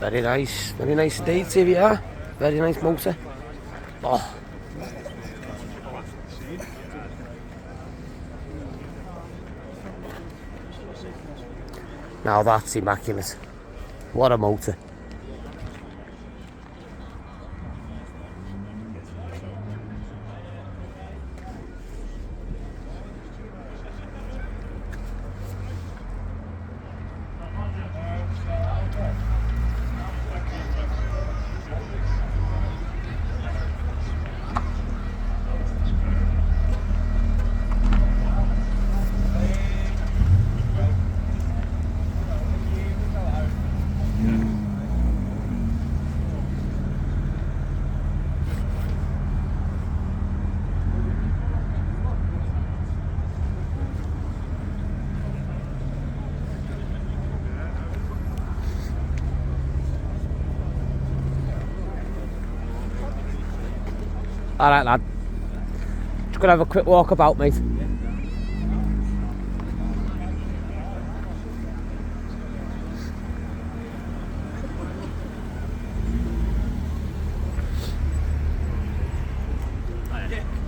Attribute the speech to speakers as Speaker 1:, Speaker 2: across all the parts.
Speaker 1: Very nice indeed, here we are. Very nice motor. Oh. Now that's immaculate. What a motor. Alright lad, just gonna have a quick walk about, mate.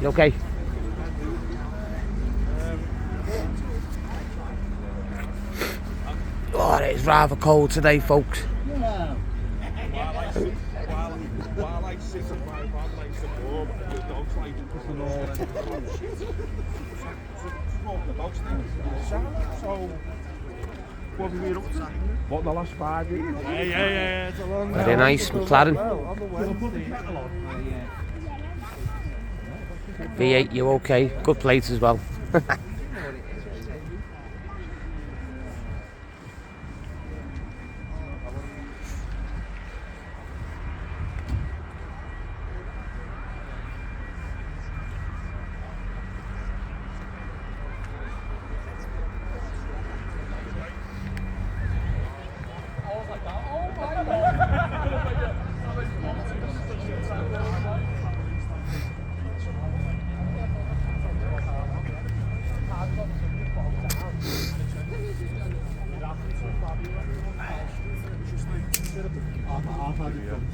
Speaker 1: You okay? Oh, it is rather cold today, folks.
Speaker 2: What, the last 5 years? Yeah. It's a long
Speaker 1: Very nice, McLaren. V8, you okay? Good plates as well.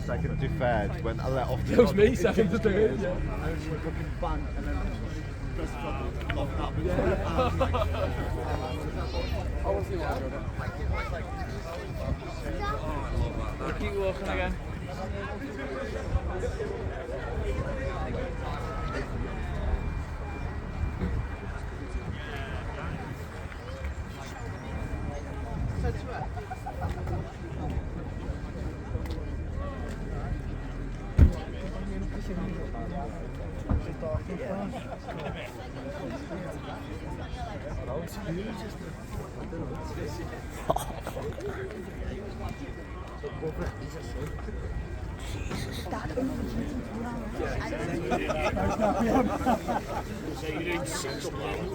Speaker 3: Second to third when I let off the.
Speaker 2: It was me second to third. Yeah.
Speaker 3: And she fucking bang and then press the button, locked up.
Speaker 2: Keep walking again.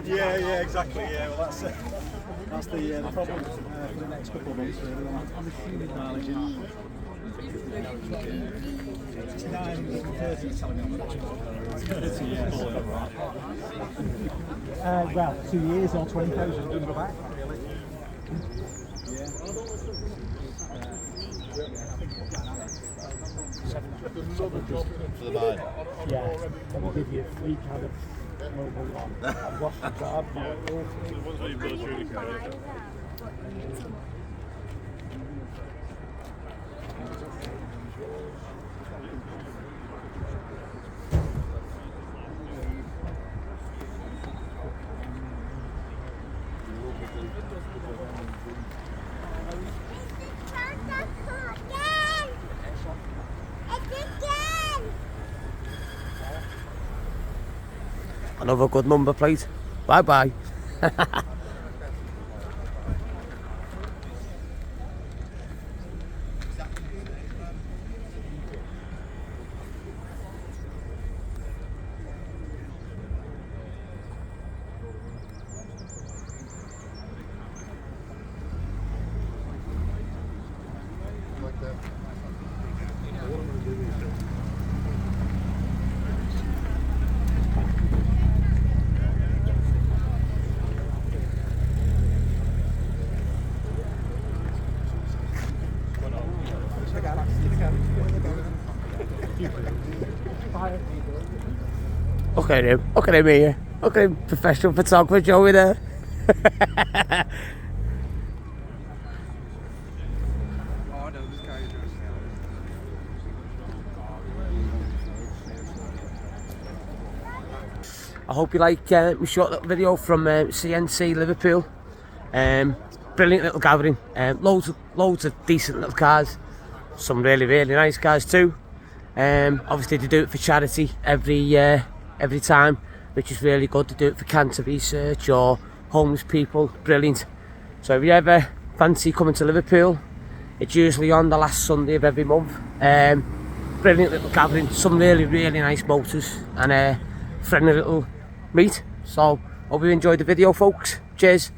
Speaker 3: Yeah, exactly. Yeah, well, that's the problem for the next couple of months. Really. I'm assuming mileage is 30 telling me I'm not 30 years. Well, 2 years or 20,000 done back, really. Yeah. For the mine. Yeah, and we give you a free cabin. Wash the car.
Speaker 1: Another good number plate. Bye bye. Look at him here. Look at him, professional photographer Joey there. I hope you like my short little video from CNC Liverpool. Brilliant little gathering. Loads of decent little cars. Some really nice cars too. Obviously they do it for charity every time, which is really good. To do it for cancer research or homeless people. Brilliant. So if you ever fancy coming to Liverpool, it's usually on the last Sunday of every month. Brilliant little gathering. Some really nice motors and friendly little meet. So hope you enjoyed the video, folks. Cheers.